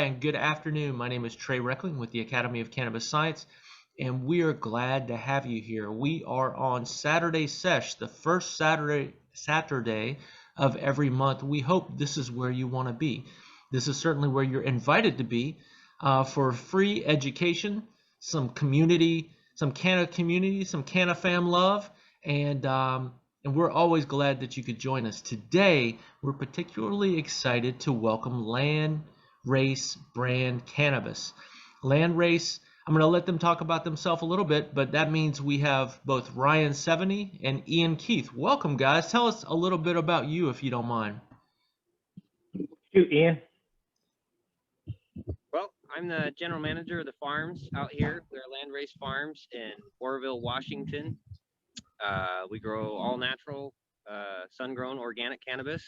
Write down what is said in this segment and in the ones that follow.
and good afternoon. My name is Trey Reckling with the Academy of Cannabis Science, and we are glad to have you here. We are on Saturday Sesh, the first Saturday of every month. We hope this is where you want to be. This is certainly where you're invited to be for free education, some community, some Canna fam love, and we're always glad that you could join us. Today, we're particularly excited to welcome Landrace Brand Cannabis. Landrace, I'm going to let them talk about themselves a little bit, but that means we have both Ryan Sevigny and Ian Keith. Welcome, guys. Tell us a little bit about you, if you don't mind. Shoot, Ian. Well, I'm the general manager of the farms out here. We're Landrace Farms in Oroville, Washington. We grow all natural, sun-grown organic cannabis,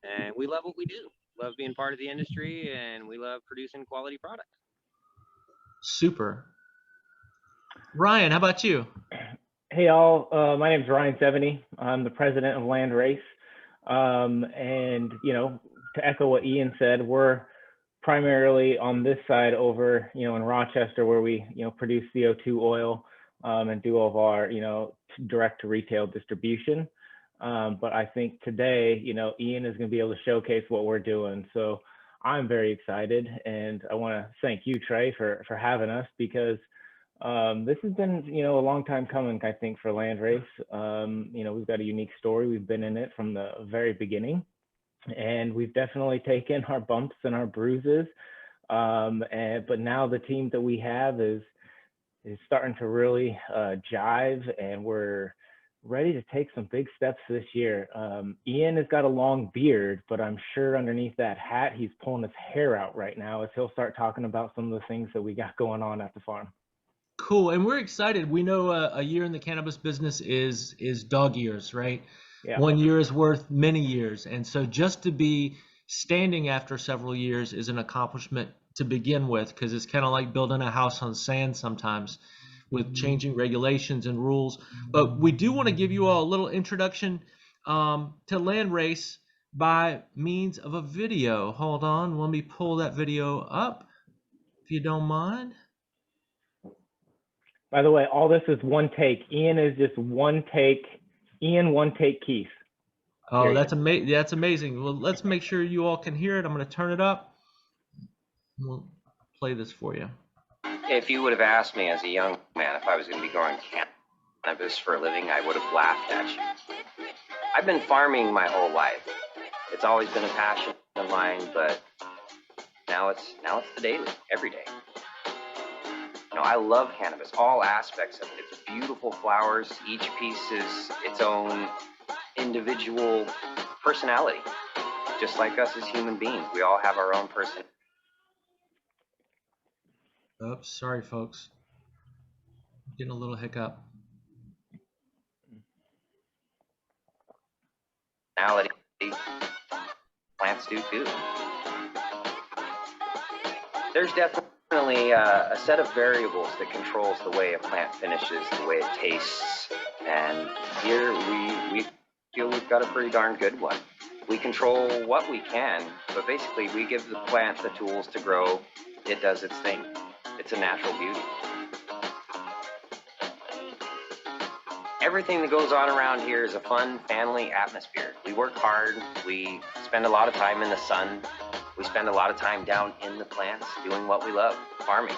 and we love what we do. Love being part of the industry, and we love producing quality product. Super. Ryan, how about you? Hey, all. My name is Ryan Sevigny. I'm the president of Landrace. And, you know, to echo what Ian said, we're primarily on this side over, you know, in Rochester, where we, you know, produce CO2 oil and do all of our, you know, direct to retail distribution. But I think today, you know, Ian is going to be able to showcase what we're doing. So I'm very excited, and I want to thank you, Trey, for having us, because this has been, you know, a long time coming, I think, for Landrace. You know, we've got a unique story. We've been in it from the very beginning, and we've definitely taken our bumps and our bruises. But now the team that we have is starting to really jive, and we're ready to take some big steps this year. Ian has got a long beard, but I'm sure underneath that hat, he's pulling his hair out right now as he'll start talking about some of the things that we got going on at the farm. Cool, and we're excited. We know a year in the cannabis business is dog years, right? Yeah. 1 year is worth many years, and so just to be standing after several years is an accomplishment to begin with, because it's kind of like building a house on sand sometimes with changing regulations and rules. But we do want to give you all a little introduction to Landrace by means of a video. Hold on, let me pull that video up, if you don't mind. By the way, all this is one take. Ian is just one take. Ian, one take, Keith. Oh, that's amazing. That's amazing. Well, let's make sure you all can hear it. I'm going to turn it up. We'll play this for you. If you would have asked me as a young man if I was going to be growing cannabis for a living, I would have laughed at you. I've been farming my whole life. It's always been a passion of mine, but now it's the daily, every day. You know, I love cannabis, all aspects of it. It's beautiful flowers. Each piece is its own individual personality. Just like us as human beings, we all have our own personality. Oops, sorry, folks. Getting a little hiccup. Plants do too. There's definitely a set of variables that controls the way a plant finishes, the way it tastes, and here we feel we've got a pretty darn good one. We control what we can, but basically we give the plant the tools to grow. It does its thing. It's a natural beauty. Everything that goes on around here is a fun family atmosphere. We work hard. We spend a lot of time in the sun. We spend a lot of time down in the plants doing what we love, farming.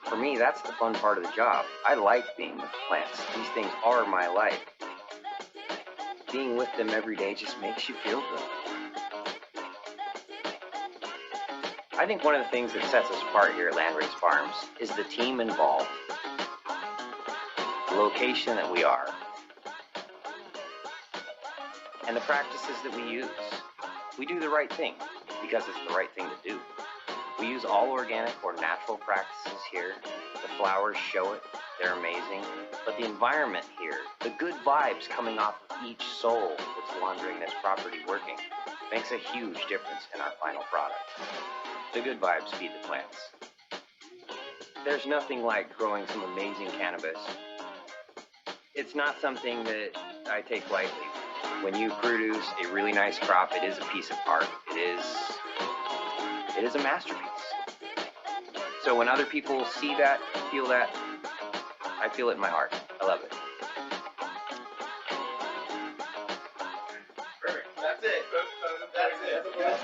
For me, that's the fun part of the job. I like being with plants. These things are my life. Being with them every day just makes you feel good. I think one of the things that sets us apart here at Landrace Farms is the team involved, the location that we are, and the practices that we use. We do the right thing because it's the right thing to do. We use all organic or natural practices here. The flowers show it. They're amazing. But the environment here, the good vibes coming off of each soul that's wandering this property working, makes a huge difference in our final product. The good vibes feed the plants. There's nothing like growing some amazing cannabis. It's not something that I take lightly. When you produce a really nice crop, it is a piece of art. It It is a masterpiece. So when other people see that, feel that, I feel it in my heart. I love it. Perfect. That's it. That's it.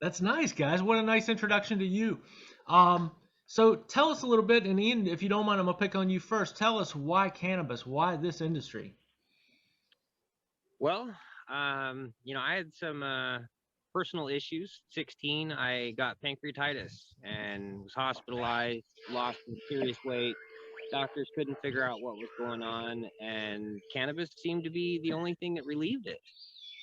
That's nice, guys. What a nice introduction to you. So tell us a little bit, and Ian, if you don't mind, I'm gonna pick on you first. Tell us why cannabis, why this industry? Well, I had some personal issues. 16, I got pancreatitis and was hospitalized, lost some serious weight. Doctors couldn't figure out what was going on, and cannabis seemed to be the only thing that relieved it.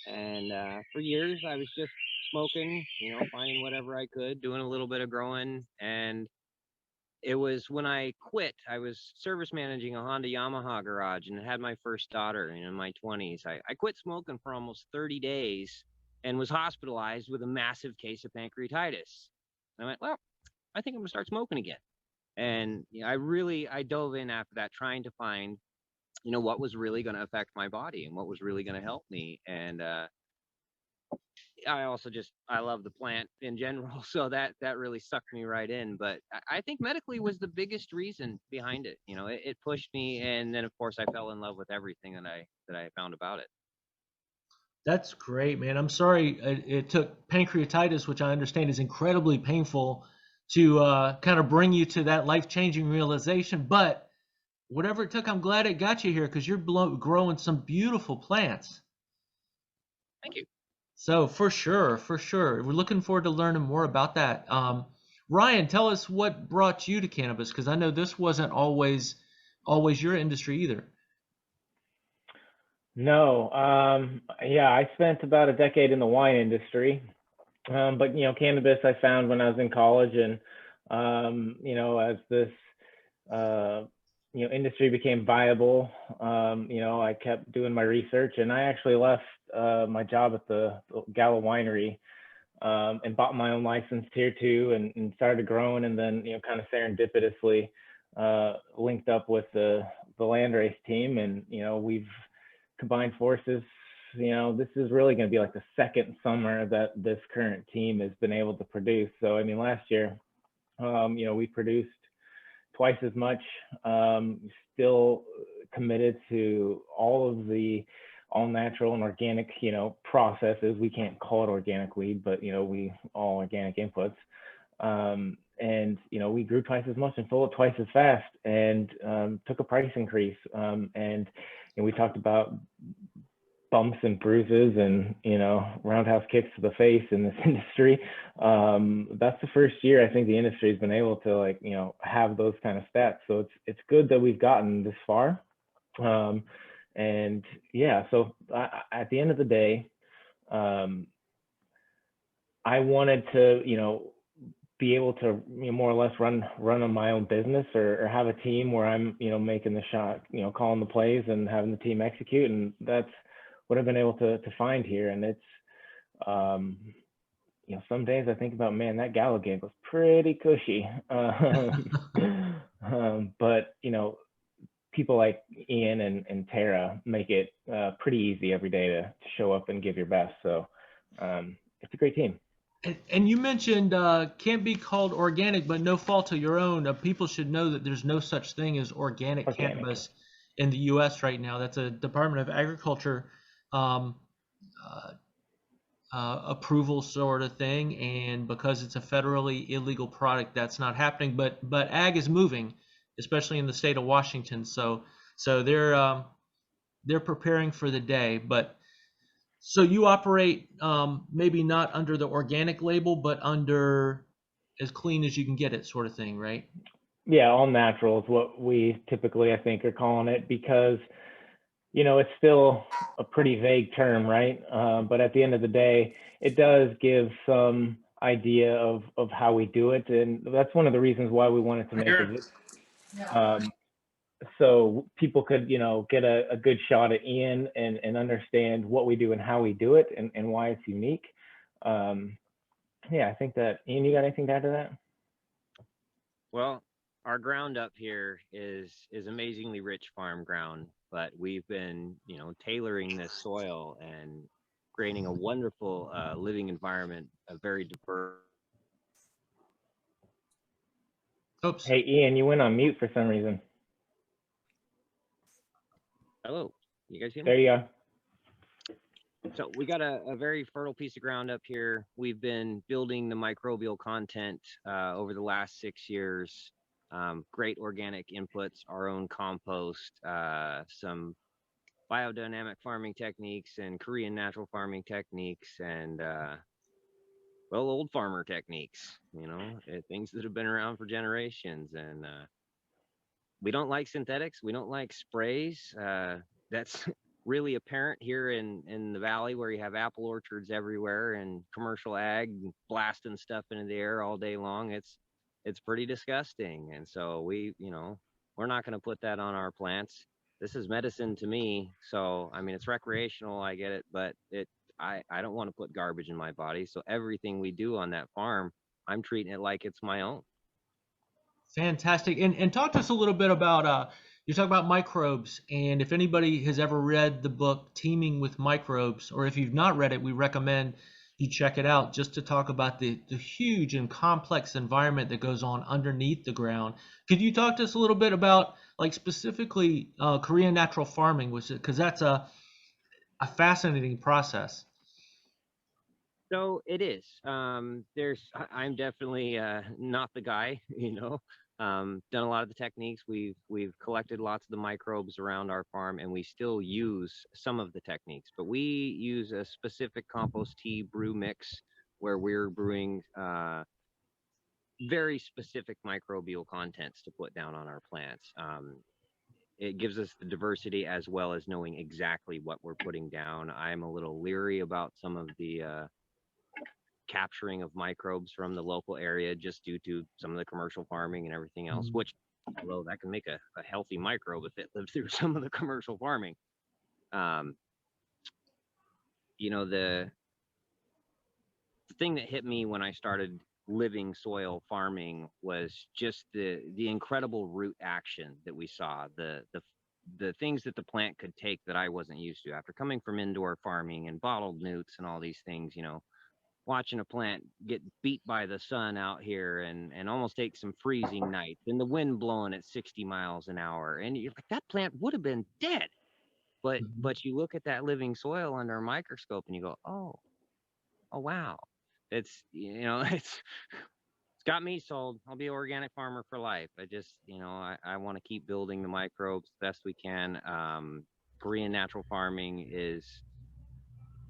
And for years, I was just smoking, finding whatever I could, doing a little bit of growing. And it was when I quit, I was service managing a Honda Yamaha garage and had my first daughter in my 20s. I quit smoking for almost 30 days and was hospitalized with a massive case of pancreatitis. And I went, well, I think I'm gonna start smoking again. And I dove in after that, trying to find, what was really going to affect my body and what was really going to help me. And I love the plant in general, so that really sucked me right in. But I think medically was the biggest reason behind it. It pushed me, and then of course I fell in love with everything that I found about it. That's great, man. I'm sorry it took pancreatitis, which I understand is incredibly painful, to kind of bring you to that life-changing realization. But whatever it took, I'm glad it got you here because you're growing some beautiful plants. Thank you. So for sure, we're looking forward to learning more about that. Ryan, tell us what brought you to cannabis, because I know this wasn't always your industry either. No, yeah, I spent about a decade in the wine industry, but cannabis I found when I was in college, and as this industry became viable, I kept doing my research, and I actually left my job at the Gala Winery and bought my own license here too, and started growing, and then kind of serendipitously linked up with the Landrace team, and we've combined forces. This is really going to be like the second summer that this current team has been able to produce. So I mean, last year, we produced twice as much. Still committed to all of the all natural and organic, processes. We can't call it organic weed, but we all organic inputs. And we grew twice as much and sold it twice as fast, and took a price increase. And we talked about bumps and bruises and roundhouse kicks to the face in this industry. That's the first year I think the industry has been able to have those kind of stats. So it's good that we've gotten this far. And yeah, so at the end of the day, I wanted to be able to more or less run on my own business, or have a team where I'm making the shot, calling the plays and having the team execute. And that's what I've been able to find here. And it's some days I think about, man, that Gala gig was pretty cushy. But people like Ian and Tara make it pretty easy every day to show up and give your best. So it's a great team. And you mentioned can't be called organic, but no fault of your own. People should know that there's no such thing as organic cannabis in the U.S. right now. That's a Department of Agriculture approval sort of thing, and because it's a federally illegal product, that's not happening. But ag is moving, especially in the state of Washington. So they're preparing for the day. But so you operate maybe not under the organic label, but under as clean as you can get it sort of thing, right? Yeah, all natural is what we typically, I think, are calling it, because it's still a pretty vague term, right? But at the end of the day, it does give some idea of how we do it. And that's one of the reasons why we wanted to make it. So people could, get a good shot at Ian and understand what we do and how we do it, and why it's unique. Yeah, I think that, Ian, you got anything to add to that? Well, our ground up here is amazingly rich farm ground, but we've been, tailoring this soil and creating a wonderful living environment, a very diverse. Oops. Hey, Ian, you went on mute for some reason. Hello, you guys hear me? There you go. So we got a very fertile piece of ground up here. We've been building the microbial content over the last 6 years. Great organic inputs, our own compost, some biodynamic farming techniques and Korean natural farming techniques, and well, old farmer techniques, things that have been around for generations. And we don't like synthetics. We don't like sprays. That's really apparent here in the valley, where you have apple orchards everywhere and commercial ag blasting stuff into the air all day long. It's pretty disgusting. And so we're not going to put that on our plants. This is medicine to me. So, I mean, it's recreational, I get it, but I don't want to put garbage in my body. So everything we do on that farm, I'm treating it like it's my own. Fantastic. And talk to us a little bit about, you talk about microbes, and if anybody has ever read the book Teeming with Microbes, or if you've not read it, we recommend you check it out, just to talk about the huge and complex environment that goes on underneath the ground. Could you talk to us a little bit about, like, specifically Korean natural farming, because that's a fascinating process. So it is. I'm definitely not the guy, done a lot of the techniques. We've collected lots of the microbes around our farm, and we still use some of the techniques, but we use a specific compost tea brew mix where we're brewing very specific microbial contents to put down on our plants. It gives us the diversity as well as knowing exactly what we're putting down. I'm a little leery about some of the capturing of microbes from the local area, just due to some of the commercial farming and everything else, which, although that can make a healthy microbe if it lives through some of the commercial farming. The thing that hit me when I started living soil farming was just the incredible root action that we saw, the things that the plant could take that I wasn't used to after coming from indoor farming and bottled newts and all these things. Watching a plant get beat by the sun out here and almost take some freezing nights and the wind blowing at 60 miles an hour. And you're like, that plant would have been dead. But you look at that living soil under a microscope and you go, oh wow. It's got me sold. I'll be an organic farmer for life. I just, I want to keep building the microbes best we can. Korean natural farming is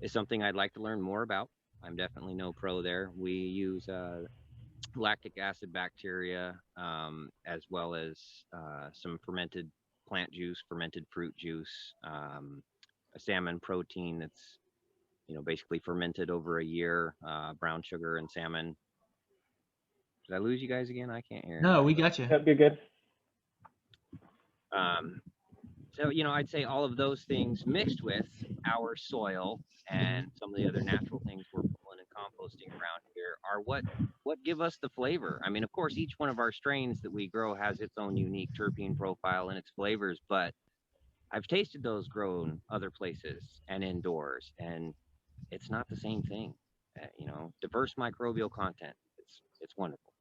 something I'd like to learn more about. I'm definitely no pro there. We use lactic acid bacteria, as well as some fermented plant juice, fermented fruit juice, a salmon protein that's, basically fermented over a year, brown sugar and salmon. Did I lose you guys again? I can't hear. No, we got you. Yep, you're good. So, I'd say all of those things mixed with our soil and some of the other natural things we're pulling and composting around here are what give us the flavor. I mean, of course, each one of our strains that we grow has its own unique terpene profile and its flavors, but I've tasted those grown other places and indoors, and it's not the same thing. Diverse microbial content. It's wonderful.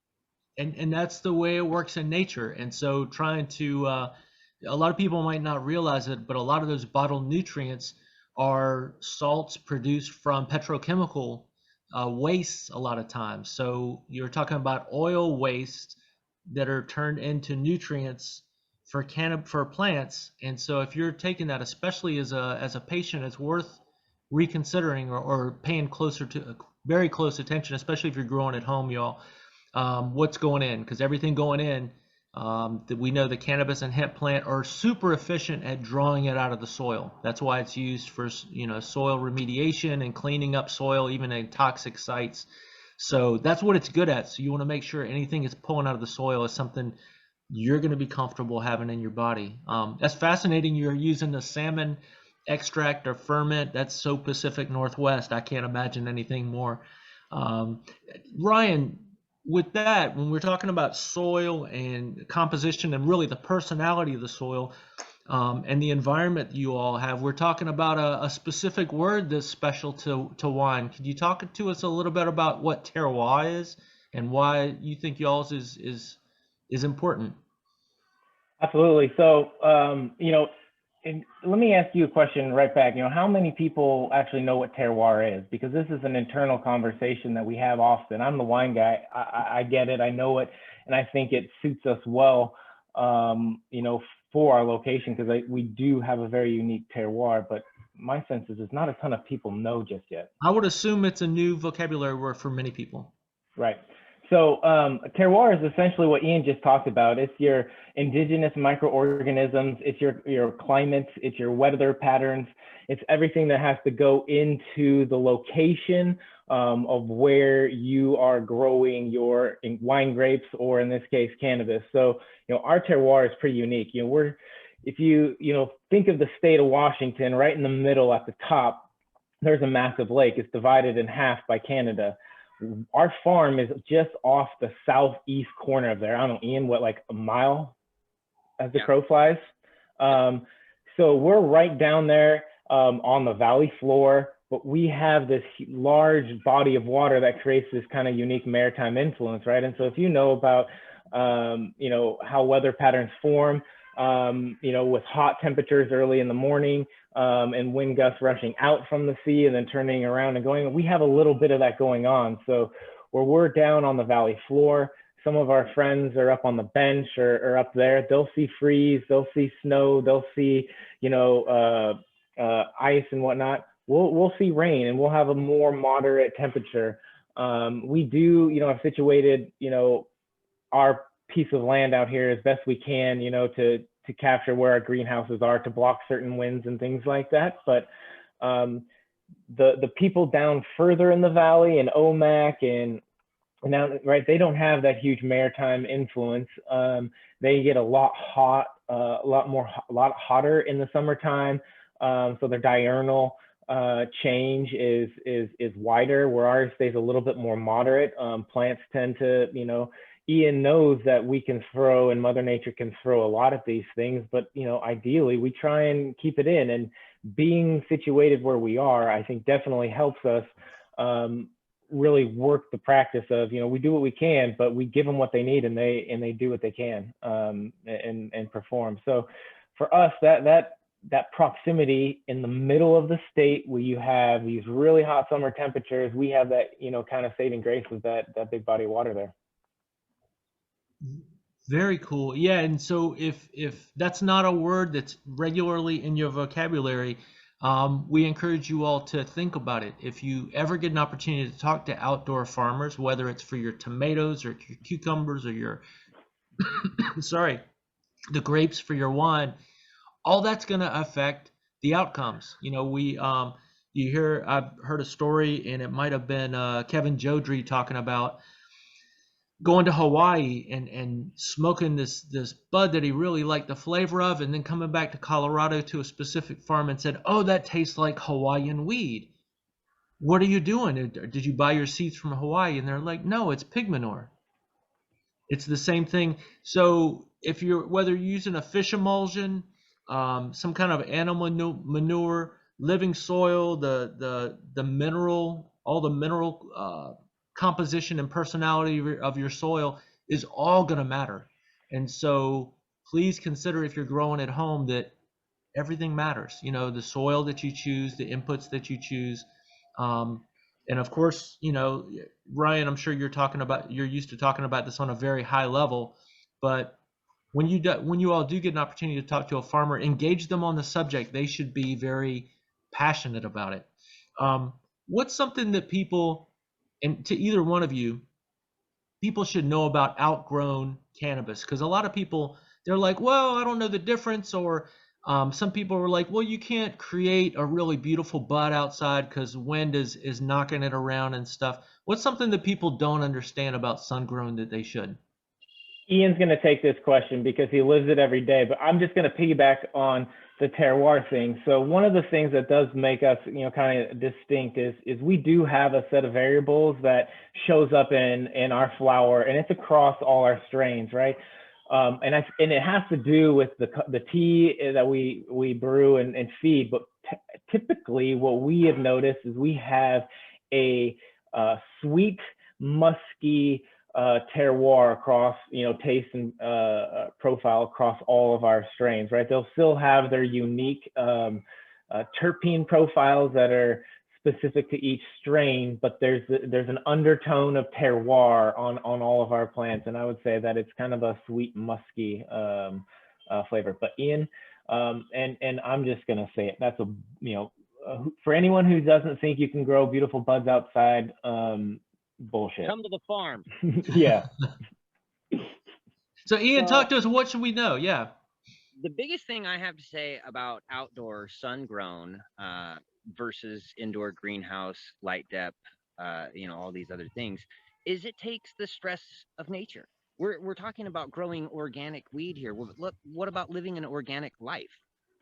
And that's the way it works in nature. And so trying to, a lot of people might not realize it, but a lot of those bottled nutrients are salts produced from petrochemical wastes a lot of times. So you're talking about oil waste that are turned into nutrients for plants. And so if you're taking that, especially as a patient, it's worth reconsidering or paying very close attention, especially if you're growing at home, y'all. What's going in, because everything going in, that we know the cannabis and hemp plant are super efficient at drawing it out of the soil. That's why it's used for soil remediation and cleaning up soil, even in toxic sites. So that's what it's good at. So you want to make sure anything it's pulling out of the soil is something you're going to be comfortable having in your body. That's fascinating. You're using the salmon extract or ferment. That's so Pacific Northwest. I can't imagine anything more. Ryan, with that, when we're talking about soil and composition and really the personality of the soil, and the environment you all have. We're talking about a specific word that's special to wine. Could you talk to us a little bit about what terroir is and why you think y'all's is important? Absolutely. So, and let me ask you a question right back. How many people actually know what terroir is? Because this is an internal conversation that we have often. I'm the wine guy. I get it. I know it, and I think it suits us well. For our location, because we do have a very unique terroir. But my sense is there's not a ton of people know just yet. I would assume it's a new vocabulary word for many people. Right. So terroir is essentially what Ian just talked about. It's your indigenous microorganisms, it's your climate, it's your weather patterns, it's everything that has to go into the location of where you are growing your wine grapes, or in this case, cannabis. So, our terroir is pretty unique. If you think of the state of Washington, right in the middle at the top, there's a massive lake. It's divided in half by Canada. Our farm is just off the southeast corner of there. I don't know, Ian, what, like a mile as the crow flies? So we're right down there on the valley floor, but we have this large body of water that creates this kind of unique maritime influence, right? And so if you know about, how weather patterns form, with hot temperatures early in the morning, and wind gusts rushing out from the sea and then turning around and going, we have a little bit of that going on. So where we're down on the valley floor, some of our friends are up on the bench or up there, they'll see freeze, they'll see snow, they'll see, ice and whatnot. We'll see rain, and we'll have a more moderate temperature. We do, have situated, our piece of land out here as best we can, to capture where our greenhouses are, to block certain winds and things like that. But the people down further in the valley in Omak and now, right, they don't have that huge maritime influence. They get a lot hotter in the summertime. So their diurnal change is wider, where ours stays a little bit more moderate. Plants tend to, Ian knows that we can throw, and Mother Nature can throw a lot of these things, but ideally we try and keep it in. And being situated where we are, I think definitely helps us really work the practice of, we do what we can, but we give them what they need, and they do what they can and perform. So for us, that proximity in the middle of the state, where you have these really hot summer temperatures, we have that kind of saving grace with that big body of water there. Very cool. Yeah, and so if that's not a word that's regularly in your vocabulary, we encourage you all to think about it. If you ever get an opportunity to talk to outdoor farmers, whether it's for your tomatoes or your cucumbers or your the grapes for your wine, all that's going to affect the outcomes. I've heard a story, and it might have been Kevin Jodrey talking about going to Hawaii and smoking this bud that he really liked the flavor of, and then coming back to Colorado to a specific farm and said, "Oh, that tastes like Hawaiian weed. What are you doing? Did you buy your seeds from Hawaii?" And they're like, "No, it's pig manure." It's the same thing. So whether you're using a fish emulsion, some kind of animal manure, living soil, the mineral, all the mineral composition and personality of your soil is all going to matter. And so please consider, if you're growing at home, that everything matters. The soil that you choose, the inputs that you choose. And of course, Ryan, I'm sure you're used to talking about this on a very high level, but when you all do get an opportunity to talk to a farmer, engage them on the subject. They should be very passionate about it. What's something that people, and to either one of you, people should know about outgrown cannabis? Because a lot of people, they're like, well, I don't know the difference. Or some people are like, well, you can't create a really beautiful bud outside because wind is knocking it around and stuff. What's something that people don't understand about sun-grown that they should? Ian's going to take this question because he lives it every day, but I'm just going to piggyback on the terroir thing. So one of the things that does make us, kind of distinct is we do have a set of variables that shows up in our flower, and it's across all our strains, right? And it has to do with the tea that we brew and feed. But typically, what we have noticed is we have a sweet, musky terroir across, taste and profile across all of our strains. Right? They'll still have their unique terpene profiles that are specific to each strain, but there's an undertone of terroir on all of our plants, and I would say that it's kind of a sweet, musky flavor. But Ian, and I'm just gonna say it. That's for anyone who doesn't think you can grow beautiful buds outside, bullshit. Come to the farm. Yeah. So Ian, talk to us. What should we know? Yeah. The biggest thing I have to say about outdoor sun-grown versus indoor greenhouse, light depth, all these other things, is it takes the stress of nature. We're talking about growing organic weed here. Well, look, what about living an organic life?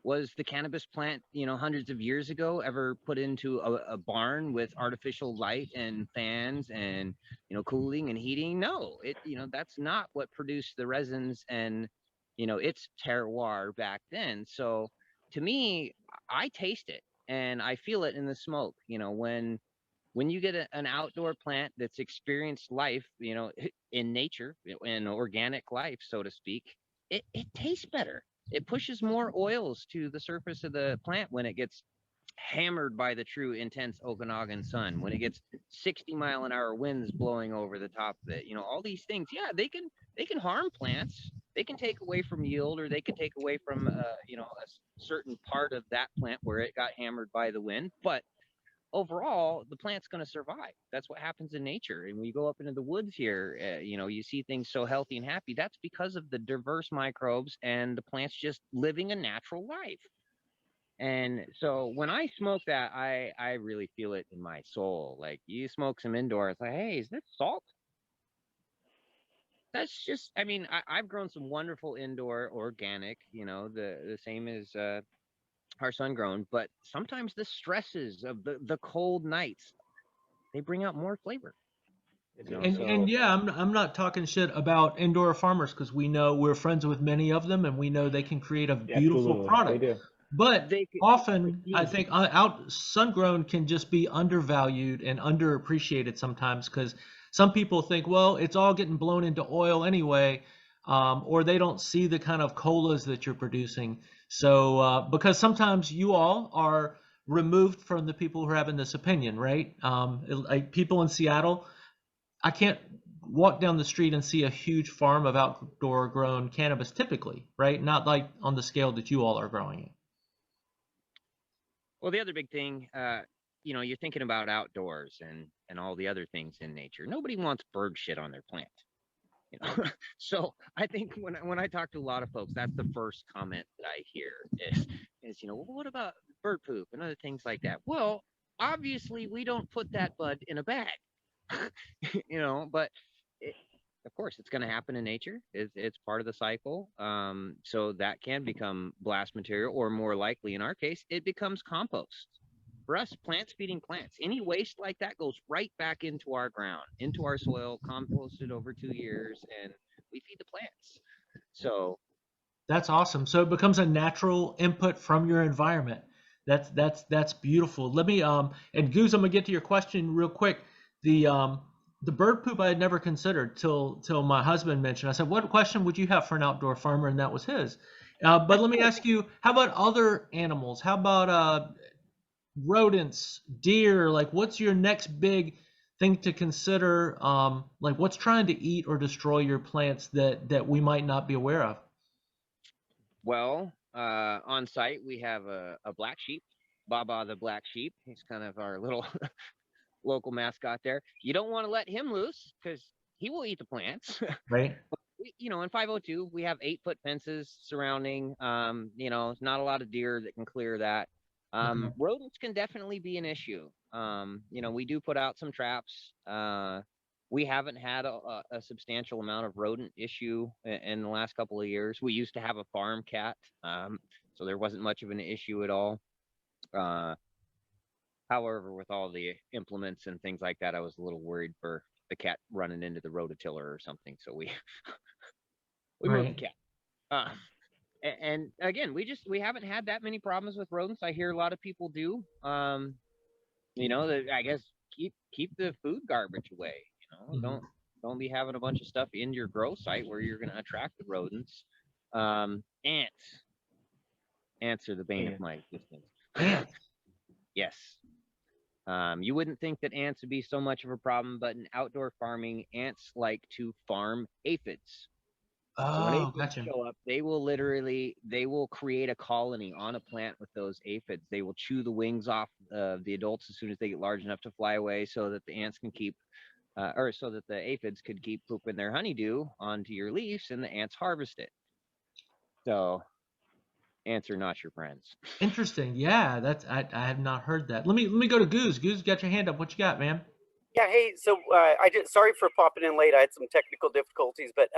Was the cannabis plant, hundreds of years ago ever put into a barn with artificial light and fans and, cooling and heating? No, that's not what produced the resins and, its terroir back then. So to me, I taste it and I feel it in the smoke. When you get an outdoor plant that's experienced life, in nature, in organic life, so to speak, it tastes better. It pushes more oils to the surface of the plant when it gets hammered by the true intense Okanagan sun, when it gets 60-mile-an-hour winds blowing over the top of it. All these things, yeah, they can harm plants. They can take away from yield, or they can take away from a certain part of that plant where it got hammered by the wind. But overall, the plant's going to survive. That's what happens in nature. And when you go up into the woods here, you see things so healthy and happy. That's because of the diverse microbes and the plants just living a natural life. And so when I smoke that, I really feel it in my soul. Like, you smoke some indoor, it's like, hey, is this salt? That's just, I've grown some wonderful indoor organic, the same as our sun grown, but sometimes the stresses of the cold nights, they bring out more flavor. And yeah, I'm not talking shit about indoor farmers, because we know we're friends with many of them, and we know they can create a beautiful Absolutely. product. They do. But often, I think out sun-grown can just be undervalued and underappreciated sometimes, because some people think, well, it's all getting blown into oil anyway, or they don't see the kind of colas that you're producing. So, because sometimes you all are removed from the people who are having this opinion, right? Like people in Seattle, I can't walk down the street and see a huge farm of outdoor grown cannabis typically, right? Not like on the scale that you all are growing it. Well, the other big thing, you're thinking about outdoors and all the other things in nature. Nobody wants bird shit on their plant. So I think when I talk to a lot of folks, that's the first comment that I hear is well, what about bird poop and other things like that? Well, obviously we don't put that bud in a bag, but of course it's going to happen in nature. It's part of the cycle. So that can become blast material, or more likely in our case, it becomes compost. For us, plants feeding plants. Any waste like that goes right back into our ground, into our soil, composted over 2 years, and we feed the plants. So that's awesome. So it becomes a natural input from your environment. That's beautiful. Let me and Goose, I'm gonna get to your question real quick. The bird poop I had never considered till my husband mentioned. I said, what question would you have for an outdoor farmer? And that was his. But let me ask you, how about other animals? How about rodents, deer? Like, what's your next big thing to consider? Like, what's trying to eat or destroy your plants that we might not be aware of? Well, on site we have a black sheep, Baba the black sheep. He's kind of our little local mascot there. You don't want to let him loose because he will eat the plants. Right. In 502 we have 8-foot fences surrounding. Not a lot of deer that can clear that. Rodents can definitely be an issue. We do put out some traps. We haven't had a substantial amount of rodent issue in the last couple of years. We used to have a farm cat, so there wasn't much of an issue at all. However, with all the implements and things like that, I was a little worried for the cat running into the rototiller or something. So we We moved the Right. cat. And again, we haven't had that many problems with rodents. I hear a lot of people do. I guess keep the food garbage away. Don't be having a bunch of stuff in your grow site where you're going to attract the rodents. Ants. Ants are the bane of my existence. Ants. Yes. You wouldn't think that ants would be so much of a problem, but in outdoor farming, ants like to farm aphids. So when Oh, aphids gotcha. show up, they will create a colony on a plant with those aphids. They will chew the wings off the adults as soon as they get large enough to fly away, so that the ants can keep, or so that the aphids could keep pooping their honeydew onto your leaves, and the ants harvest it. So ants are not your friends. Interesting. Yeah, I have not heard that. Let me go to Goose. Goose, got your hand up. What you got, man? Yeah, hey, so I did. Sorry for popping in late. I had some technical difficulties, but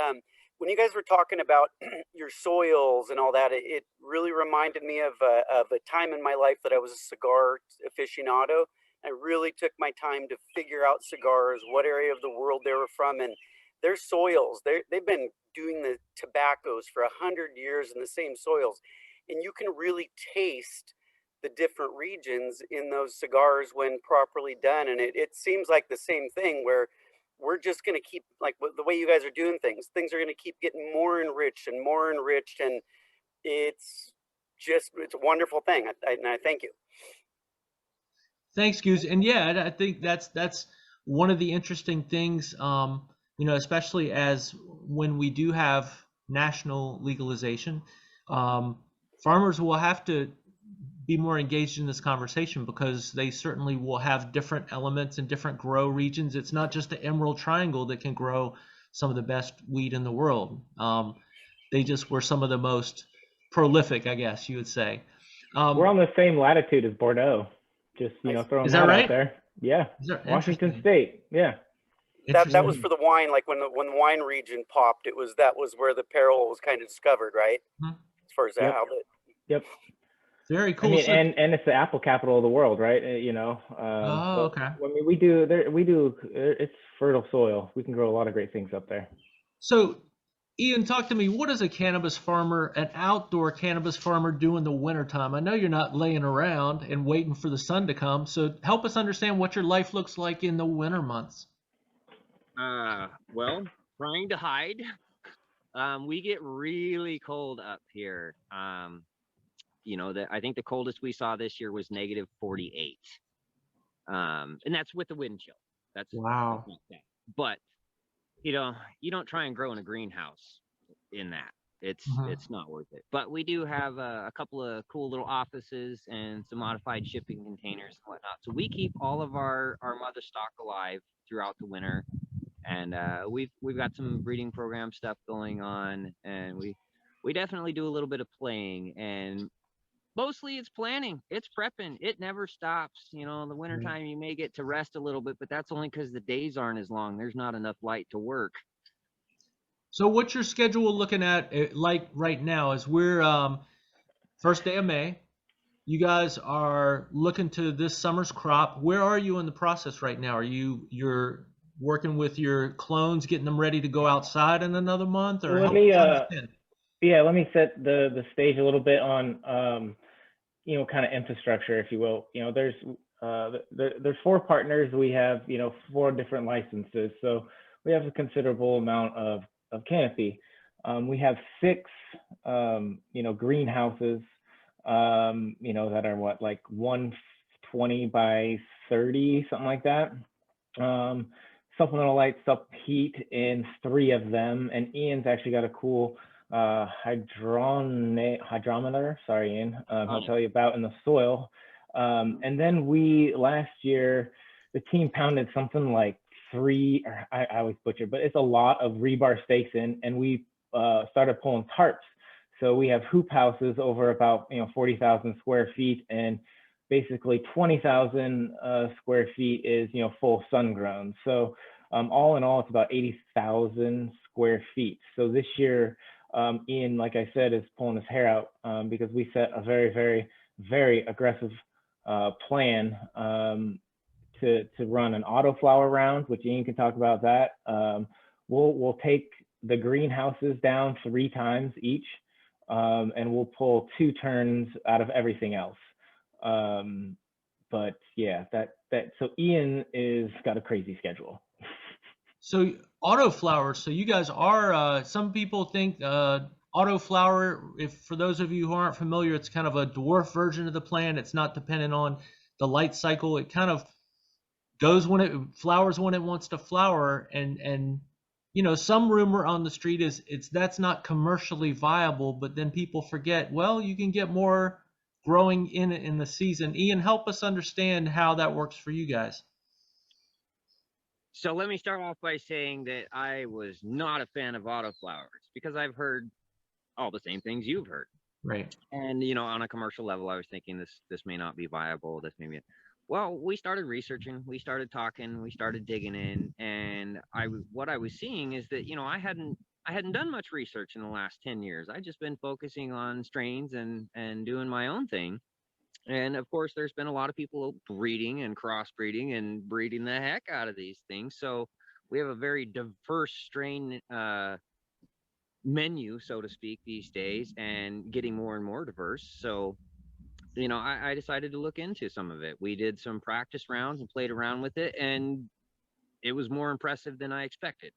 when you guys were talking about your soils and all that, it really reminded me of a time in my life that I was a cigar aficionado. I really took my time to figure out cigars, what area of the world they were from, and their soils. They've been doing the tobaccos for 100 years in the same soils, and you can really taste the different regions in those cigars when properly done. And it seems like the same thing where we're just going to keep, like the way you guys are doing things are going to keep getting more enriched and more enriched. And it's a wonderful thing. And I thank you. Thanks, Goose. And yeah, I think that's one of the interesting things, especially as when we do have national legalization, farmers will have to be more engaged in this conversation because they certainly will have different elements and different grow regions. It's not just the Emerald Triangle that can grow some of the best weed in the world. They just were some of the most prolific, I guess you would say. We're on the same latitude as Bordeaux. Just throwing Is that that right? out there. Yeah, Is that Washington interesting? State. Yeah. That was for the wine. Like when the wine region popped, that was where the peril was kind of discovered, right? Mhm. As far as Yep. how Yep. Very I cool. mean, So, and it's the apple capital of the world, right? oh, okay. I mean, we do. It's fertile soil. We can grow a lot of great things up there. So, Ian, talk to me. What does a cannabis farmer, an outdoor cannabis farmer, do in the wintertime? I know you're not laying around and waiting for the sun to come. So, help us understand what your life looks like in the winter months. Well, trying to hide. We get really cold up here. I think the coldest we saw this year was negative 48. And that's with the wind chill. That's Wow. not bad. But you don't try and grow in a greenhouse in that. It's not worth it. But we do have a couple of cool little offices and some modified shipping containers and whatnot. So we keep all of our mother stock alive throughout the winter. And we've got some breeding program stuff going on, and we definitely do a little bit of playing, and mostly it's planning, it's prepping. It never stops. In the wintertime you may get to rest a little bit, but that's only because the days aren't as long. There's not enough light to work. So, what's your schedule looking at like right now? As we're first day of May, you guys are looking to this summer's crop. Where are you in the process right now? You're working with your clones, getting them ready to go outside in another month, or Let help me us understand? let me set the stage a little bit on kind of infrastructure, if you will. There's 4 partners. We have 4 different licenses, so we have a considerable amount of canopy. We have 6 greenhouses that are like 120 by 30, something like that. Supplemental lights, up heat in 3 of them, and Ian's actually got a cool hydrometer. Sorry, Ian. I'll tell you about in the soil. And then last year, the team pounded something like 3, or I always butcher, but it's a lot of rebar stakes in, and we started pulling tarps. So we have hoop houses over about 40,000 square feet, and basically 20,000 square feet is full sun grown. So all in all, it's about 80,000 square feet. So this year, Ian, like I said, is pulling his hair out because we set a very, very, very aggressive plan to run an auto flower round, which Ian can talk about that. We'll take the greenhouses down 3 times each, and we'll pull 2 turns out of everything else. But yeah, so Ian is got a crazy schedule. So autoflower. So you guys are. Some people think autoflower. If for those of you who aren't familiar, it's kind of a dwarf version of the plant. It's not dependent on the light cycle. It kind of goes when it flowers when it wants to flower. And you know, some rumor on the street is that's not commercially viable. But then people forget. Well, you can get more growing in the season. Ian, help us understand how that works for you guys. So let me start off by saying that I was not a fan of autoflowers because I've heard all the same things you've heard. Right. And you know, on a commercial level, I was thinking this may not be viable. This may be. Well, we started researching, we started talking, we started digging in, and what I was seeing is that, you know, I hadn't done much research in the last 10 years. I'd just been focusing on strains and doing my own thing. And of course, there's been a lot of people breeding and crossbreeding and breeding the heck out of these things. So we have a very diverse strain menu, so to speak, these days, and getting more and more diverse. So, you know, I decided to look into some of it. We did some practice rounds and played around with it, and it was more impressive than I expected.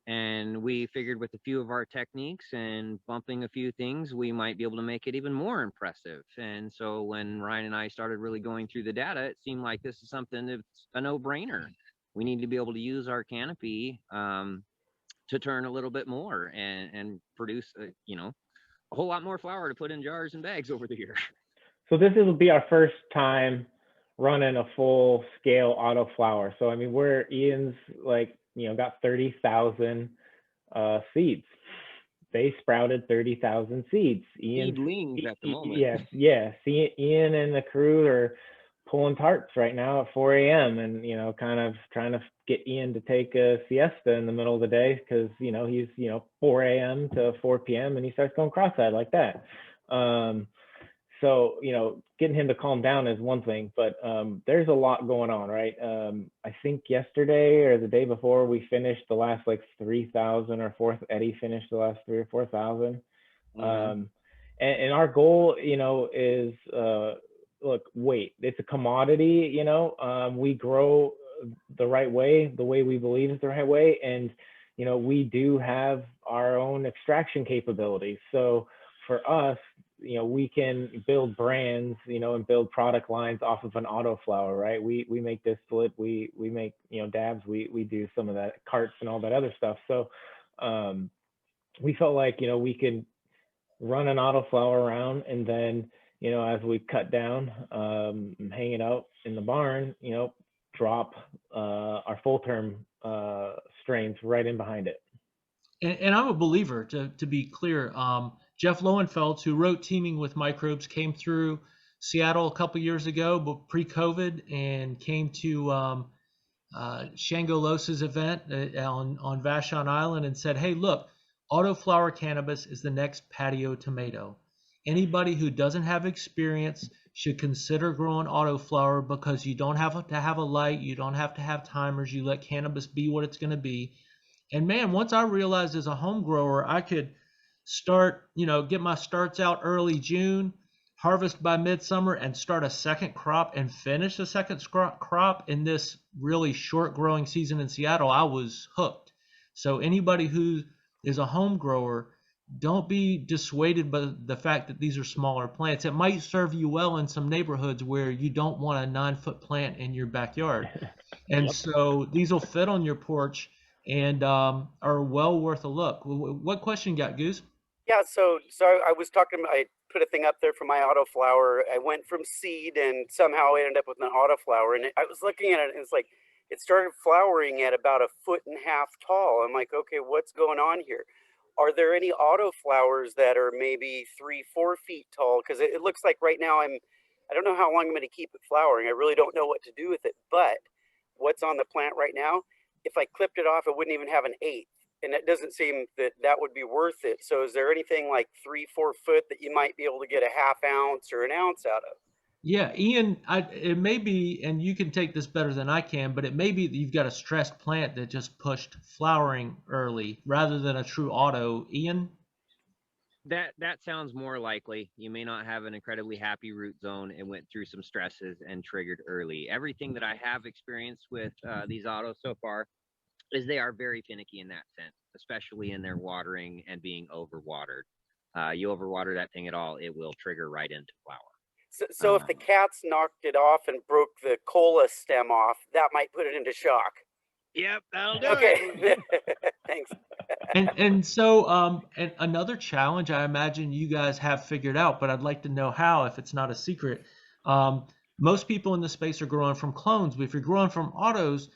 And we figured with a few of our techniques and bumping a few things, we might be able to make it even more impressive. And so when Ryan and I started really going through the data, it seemed like this is something that's a no-brainer. We need to be able to use our canopy to turn a little bit more and produce, you know, a whole lot more flower to put in jars and bags over the year. So this will be our first time running a full scale autoflower. So I mean, Ian's like, you know, got 30,000 seeds. They sprouted 30,000 seeds. Seedlings at the moment. Yes. Ian and the crew are pulling tarps right now at 4 a.m. and, you know, kind of trying to get Ian to take a siesta in the middle of the day because, you know, he's, you know, 4 a.m. to 4 p.m. and he starts going cross-eyed like that. So, you know, getting him to calm down is one thing, but there's a lot going on, right? I think yesterday or the day before we finished the last like 3,000 or Eddie finished the last 3,000 or 4,000. Mm-hmm. And our goal, you know, is, look, weight. It's a commodity, you know, we grow the right way, the way we believe is the right way. And, you know, we do have our own extraction capabilities. So for us, you know, we can build brands, you know, and build product lines off of an autoflower, right? We make distillate, we make, you know, dabs, we do some of that, carts and all that other stuff. So we felt like, you know, we could run an autoflower around and then, you know, as we cut down, hang it out in the barn, you know, drop our full term strains right in behind it. And I'm a believer, to be clear. Jeff Lowenfeld, who wrote Teaming with Microbes, came through Seattle a couple years ago, but pre-COVID, and came to Shango Los's event on Vashon Island and said, hey, look, autoflower cannabis is the next patio tomato. Anybody who doesn't have experience should consider growing autoflower because you don't have to have a light, you don't have to have timers, you let cannabis be what it's going to be. And man, once I realized as a home grower, I could start, you know, get my starts out early June, harvest by midsummer, and start a second crop and finish a second crop in this really short growing season in Seattle, I was hooked. So anybody who is a home grower, don't be dissuaded by the fact that these are smaller plants. It might serve you well in some neighborhoods where you don't want a 9-foot plant in your backyard. And yep. So these will fit on your porch and are well worth a look. What question you got, Goose? Yeah, so I was talking, I put a thing up there for my autoflower. I went from seed and somehow I ended up with an autoflower. And I was looking at it and it's like, it started flowering at about 1.5 feet tall. I'm like, okay, what's going on here? Are there any autoflowers that are maybe 3-4 feet tall? Because it looks like right now I don't know how long I'm going to keep it flowering. I really don't know what to do with it. But what's on the plant right now, if I clipped it off, it wouldn't even have an 1/8. And it doesn't seem that would be worth it. So is there anything like 3-4 foot that you might be able to get a 1/2 ounce or an ounce out of? Yeah, Ian, it may be, and you can take this better than I can, but it may be that you've got a stressed plant that just pushed flowering early rather than a true auto. Ian? That sounds more likely. You may not have an incredibly happy root zone and went through some stresses and triggered early. Everything that I have experienced with these autos so far is they are very finicky in that sense, especially in their watering and being overwatered. You overwater that thing at all, it will trigger right into flower. So if the cats knocked it off and broke the cola stem off, that might put it into shock. Yep, that'll do Okay. Thanks. And so and another challenge I imagine you guys have figured out, but I'd like to know how if it's not a secret. Most people in the space are growing from clones, but if you're growing from autos,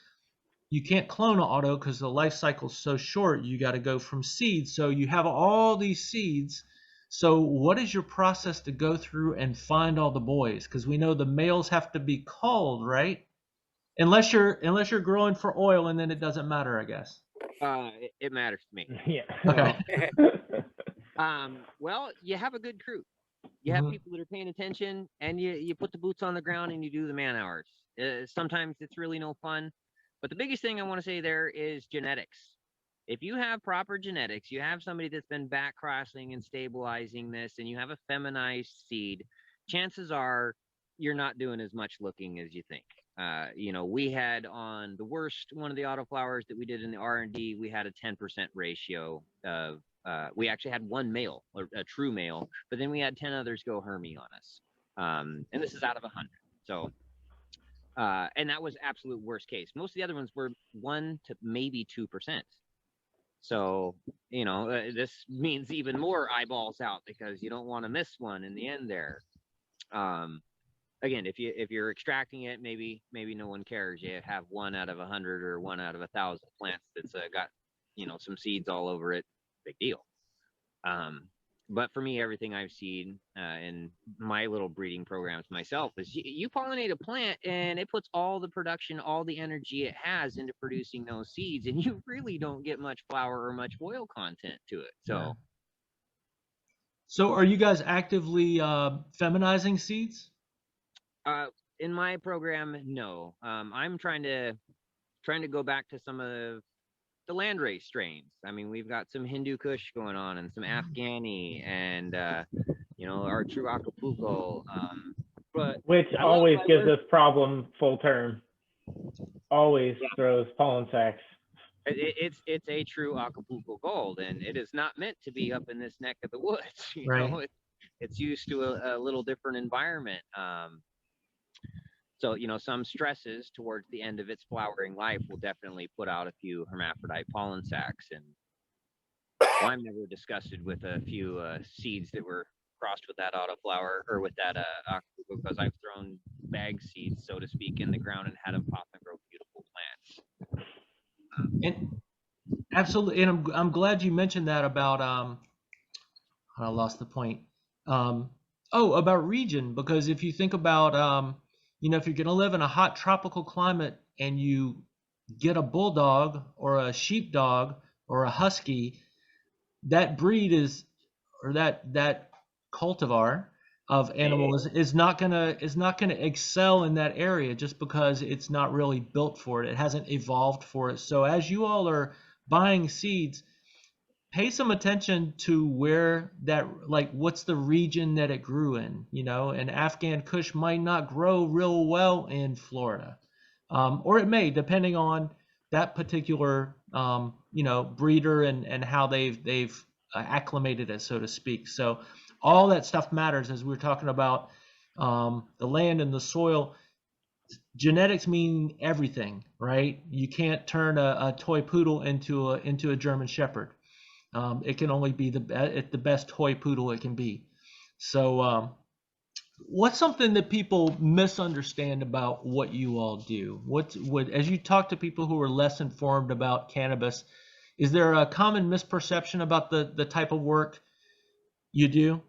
you can't clone an auto because the life cycle is so short. You got to go from seeds. So you have all these seeds. So what is your process to go through and find all the boys? Because we know the males have to be culled, right? Unless you're growing for oil, and then it doesn't matter, I guess. It matters to me. Yeah. Okay. Well, you have a good crew. You have Mhm. people that are paying attention, and you put the boots on the ground and you do the man hours. Sometimes it's really no fun, but the biggest thing I want to say there is genetics. If you have proper genetics, you have somebody that's been back crossing and stabilizing this, and you have a feminized seed, chances are you're not doing as much looking as you think. We had on the worst one of the autoflowers that we did in the R&D, we had a 10% ratio of we actually had one male, or a true male, but then we had 10 others go Hermy on us. And this is out of 100. So, and that was absolute worst case. Most of the other ones were 1 to maybe 2%. So, this means even more eyeballs out because you don't want to miss one in the end there. Again, if you're extracting it, maybe no one cares. You have 1 out of 100 or 1 out of 1,000 plants that's got some seeds all over it. Big deal. But for me, everything I've seen in my little breeding programs myself is you pollinate a plant and it puts all the production, all the energy it has into producing those seeds, and you really don't get much flower or much oil content to it. So, So are you guys actively feminizing seeds? in my program, no. I'm trying to go back to some of the landrace strains. I mean, we've got some Hindu Kush going on and some Afghani and our true Acapulco. But Which always gives us problem full term. Always throws pollen sacs. It's a true Acapulco gold, and it is not meant to be up in this neck of the woods. Right. It's used to a little different environment. So, some stresses towards the end of its flowering life will definitely put out a few hermaphrodite pollen sacs. And I'm never disgusted with a few seeds that were crossed with that autoflower or with that Acapulco, because I've thrown bag seeds, so to speak, in the ground and had them pop and grow beautiful plants. And absolutely, and I'm glad you mentioned that about I lost the point. About region, because if you think about if you're going to live in a hot tropical climate and you get a bulldog or a sheepdog or a husky, that breed or that cultivar of animal is not gonna excel in that area just because it's not really built for it. It hasn't evolved for it. So as you all are buying seeds, pay some attention to where what's the region that it grew in. And Afghan Kush might not grow real well in Florida, or it may, depending on that particular breeder and how they've acclimated it, so to speak. So all that stuff matters as we're talking about the land and the soil. Genetics mean everything, right? You can't turn a toy poodle into a German Shepherd. It can only be the best toy poodle it can be. So what's something that people misunderstand about what you all do? As you talk to people who are less informed about cannabis, is there a common misperception about the type of work you do?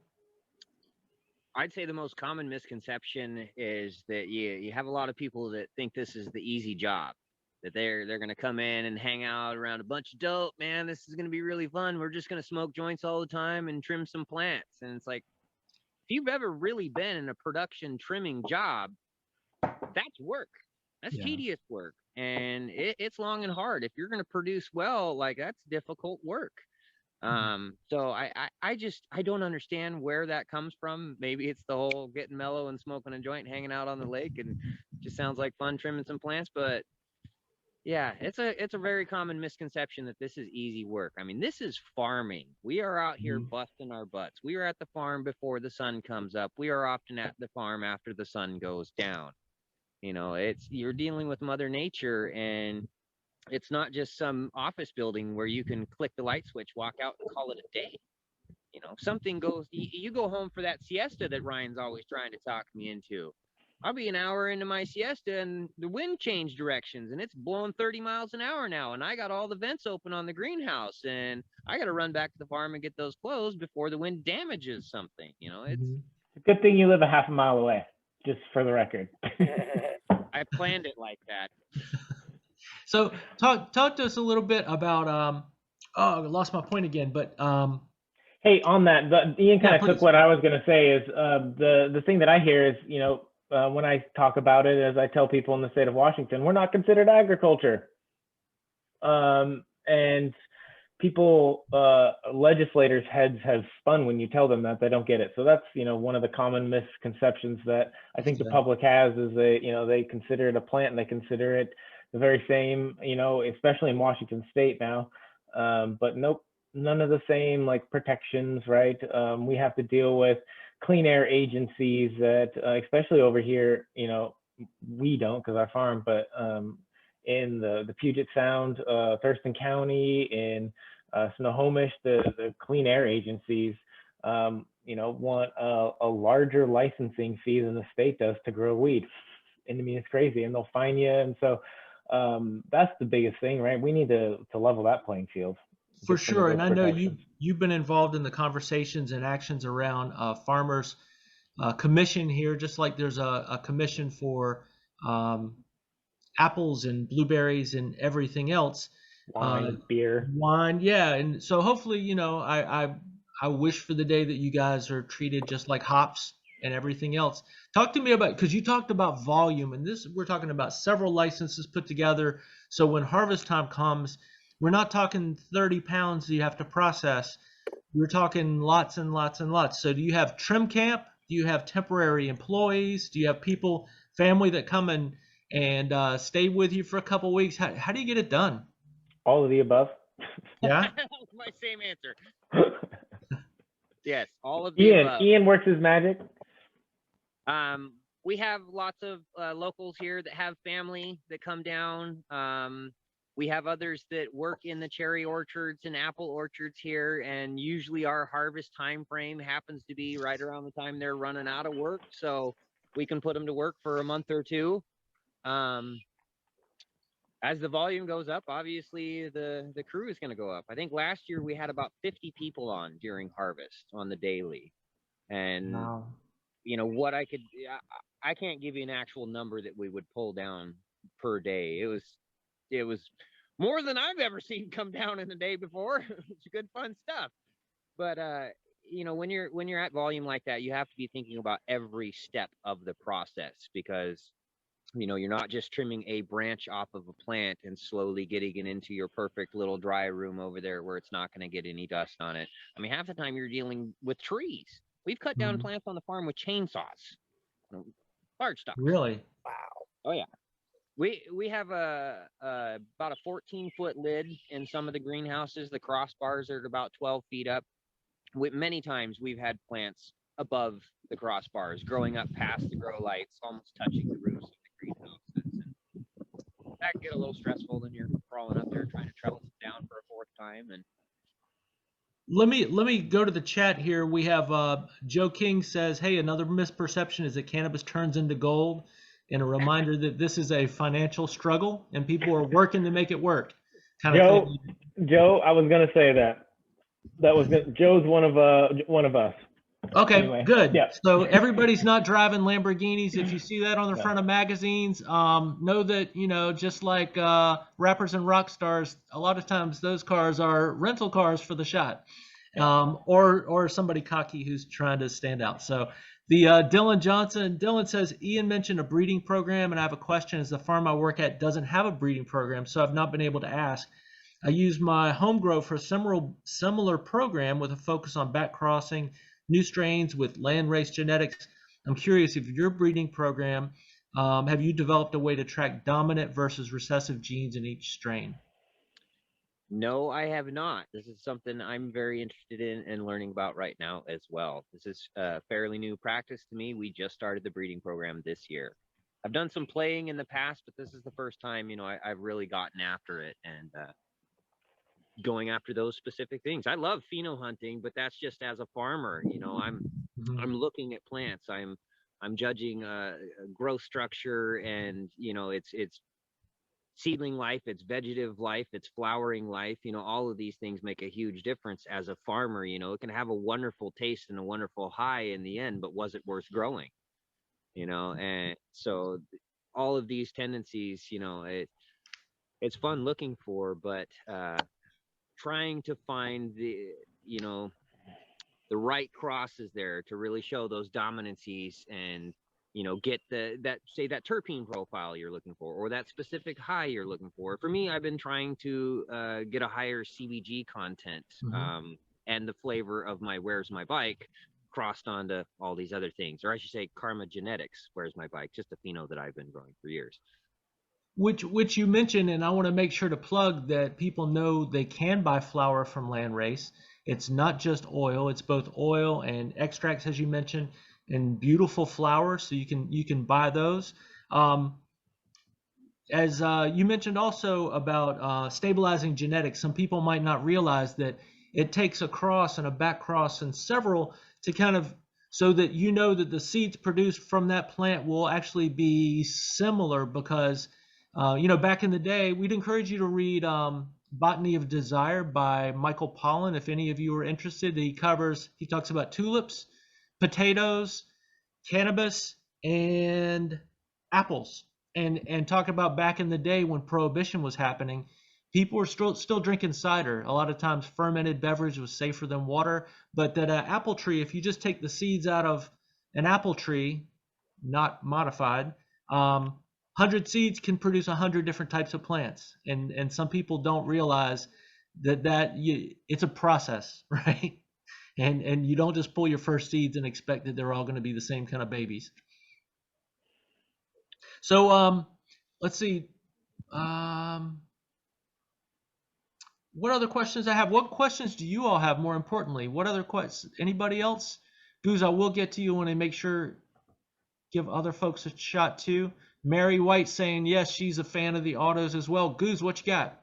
I'd say the most common misconception is that you have a lot of people that think this is the easy job, that they're going to come in and hang out around a bunch of dope. Man, this is going to be really fun. We're just going to smoke joints all the time and trim some plants. And it's like, you've ever really been in a production trimming job, that's work. That's tedious work, and it's long and hard. If you're going to produce well, like, that's difficult work. So I don't understand where that comes from. Maybe it's the whole getting mellow and smoking a joint, hanging out on the lake, and just sounds like fun trimming some plants. But yeah, it's a very common misconception that this is easy work. I mean, this is farming. We are out here busting our butts. We are at the farm before the sun comes up. We are often at the farm after the sun goes down. You know, you're dealing with Mother Nature, and it's not just some office building where you can click the light switch, walk out, and call it a day. You know, something goes, you go home for that siesta that Ryan's always trying to talk me into. I'll be an hour into my siesta and the wind changed directions and it's blowing 30 miles an hour now. And I got all the vents open on the greenhouse and I got to run back to the farm and get those closed before the wind damages something. You know, it's a good thing you live a half a mile away, just for the record. I planned it like that. So talk to us a little bit about I lost my point again, but hey, on that, Ian kind of took what I was going to say. Is the thing that I hear is, you know, when I talk about it, as I tell people in the state of Washington, we're not considered agriculture, and people, legislators' heads have spun when you tell them that. They don't get it. So that's, you know, one of the common misconceptions that I think the public has, is they consider it a plant and they consider it the very same, you know, especially in Washington state now. But nope, none of the same like protections, right? We have to deal with clean air agencies that, especially over here, you know, we don't because our farm, but in the Puget Sound, Thurston County, in Snohomish, the clean air agencies, you know, want a larger licensing fee than the state does to grow weed. And I mean, it's crazy, and they'll fine you. And so that's the biggest thing, right? We need to level that playing field. For sure. And I know you've been involved in the conversations and actions around farmers commission here, just like there's a commission for apples and blueberries and everything else. Wine, beer. Wine, yeah. And so hopefully, you know, I wish for the day that you guys are treated just like hops and everything else. Talk to me about, because you talked about volume, and we're talking about several licenses put together. So when harvest time comes, we're not talking 30 pounds that you have to process. We're talking lots and lots and lots. So do you have trim camp? Do you have temporary employees? Do you have people, family that come and stay with you for a couple of weeks? How do you get it done? All of the above. Yeah. My same answer. Yes, all of the above. Ian works his magic. We have lots of locals here that have family that come down. We have others that work in the cherry orchards and apple orchards here, and usually our harvest time frame happens to be right around the time they're running out of work, so we can put them to work for a month or two. As the volume goes up, obviously the crew is going to go up. I think last year we had about 50 people on during harvest on the daily, and wow. You know what, I can't give you an actual number that we would pull down per day. It was more than I've ever seen come down in a day before. It's good fun stuff. But you know, when you're at volume like that, you have to be thinking about every step of the process, because you know, you're not just trimming a branch off of a plant and slowly getting it into your perfect little dry room over there where it's not going to get any dust on it. I mean, half the time you're dealing with trees. We've cut down plants on the farm with chainsaws, large stuff. Really? Wow. Oh yeah. We have about a 14-foot lid in some of the greenhouses. The crossbars are about 12 feet up. Many times we've had plants above the crossbars, growing up past the grow lights, almost touching the roofs of the greenhouses. And that can get a little stressful. Then you're crawling up there trying to trellis it down for a fourth time. And let me go to the chat here. We have Joe King says, "Hey, another misperception is that cannabis turns into gold, and a reminder that this is a financial struggle and people are working to make it work." Joe, I was gonna say that. Joe's one of us. Okay, anyway, good. Yeah. So everybody's not driving Lamborghinis. If you see that on the front of magazines, know that, you know, just like rappers and rock stars, a lot of times those cars are rental cars for the shot. or somebody cocky who's trying to stand out. So the Dylan Johnson, Dylan says, Ian mentioned a breeding program, and I have a question. As the farm I work at doesn't have a breeding program, so I've not been able to ask. I use my home grow for a similar program with a focus on back crossing new strains with Landrace genetics. I'm curious if your breeding program, have you developed a way to track dominant versus recessive genes in each strain? No, I have not. This is something I'm very interested in and learning about right now as well. This is a fairly new practice to me. We just started the breeding program this year. I've done some playing in the past, but this is the first time, I've really gotten after it and going after those specific things. I love pheno hunting, but that's just as a farmer. I'm looking at plants. I'm judging growth structure, and it's seedling life, it's vegetative life, it's flowering life. All of these things make a huge difference as a farmer. It can have a wonderful taste and a wonderful high in the end, but was it worth growing? And so all of these tendencies, it's fun looking for, but trying to find the right crosses there to really show those dominancies and get that terpene profile you're looking for, or that specific high you're looking for. For me, I've been trying to get a higher CBG content and the flavor of my Where's My Bike crossed onto all these other things, or I should say Karma Genetics Where's My Bike, just a pheno that I've been growing for years. Which you mentioned, and I want to make sure to plug that people know they can buy flower from Landrace. It's not just oil; it's both oil and extracts, as you mentioned, and beautiful flowers. So you can buy those. As you mentioned also about stabilizing genetics, some people might not realize that it takes a cross and a back cross and several to kind of so that that the seeds produced from that plant will actually be similar because back in the day, we'd encourage you to read Botany of Desire by Michael Pollan. If any of you are interested, he talks about tulips, potatoes, cannabis, and apples. And talk about back in the day when Prohibition was happening, people were still drinking cider. A lot of times fermented beverage was safer than water, but that apple tree, if you just take the seeds out of an apple tree, not modified, 100 seeds can produce 100 different types of plants, and some people don't realize that it's a process, right? And you don't just pull your first seeds and expect that they're all going to be the same kind of babies. So let's see. What other questions I have? What questions do you all have? More importantly, what other questions? Anybody else? Goose, I will get to you when I make sure. Give other folks a shot too. Mary White saying yes, she's a fan of the autos as well. Goose, what you got?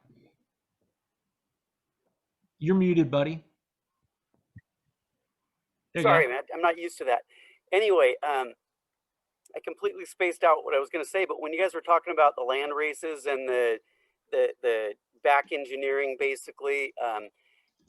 You're muted, buddy. Sorry, man, I'm not used to that. Anyway, I completely spaced out what I was going to say, but when you guys were talking about the land races and the back engineering, basically,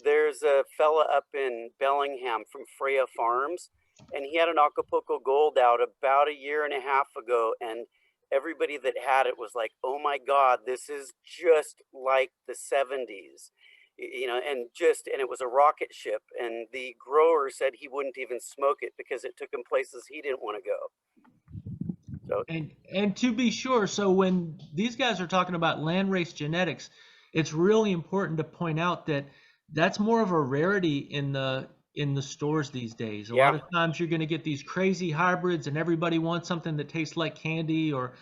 there's a fella up in Bellingham from Freya Farms, and he had an Acapulco Gold out about a year and a half ago, and everybody that had it was like, oh my God, this is just like the 70s. And it was a rocket ship, and the grower said he wouldn't even smoke it because it took him places he didn't want to go. So, and to be sure, so when these guys are talking about landrace genetics, it's really important to point out that that's more of a rarity in the stores these days. A lot of times you're going to get these crazy hybrids, and everybody wants something that tastes like candy or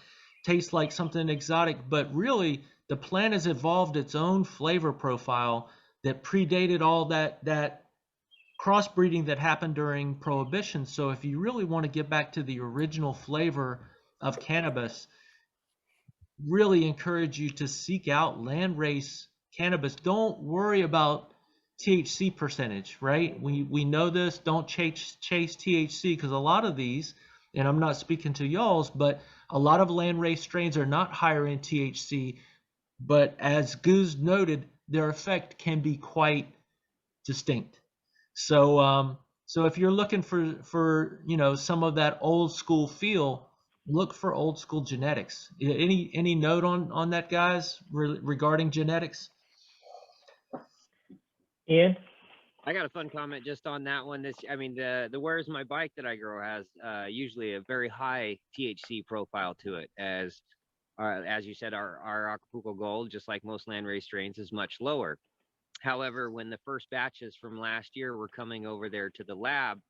tastes like something exotic, but really the plant has evolved its own flavor profile that predated all that crossbreeding that happened during Prohibition. So if you really want to get back to the original flavor of cannabis, really encourage you to seek out landrace cannabis. Don't worry about THC percentage, right? We know this. Don't chase THC, because a lot of these, and I'm not speaking to y'all's, but a lot of landrace strains are not higher in THC, but as Goose noted, their effect can be quite distinct. So if you're looking for some of that old school feel, look for old school genetics. Any note on that, guys, regarding genetics? Ian? I got a fun comment just on that one. I mean, the Where's My Bike that I grow has usually a very high THC profile to it, as you said, our Acapulco Gold, just like most landrace strains, is much lower. However, when the first batches from last year were coming over there to the lab,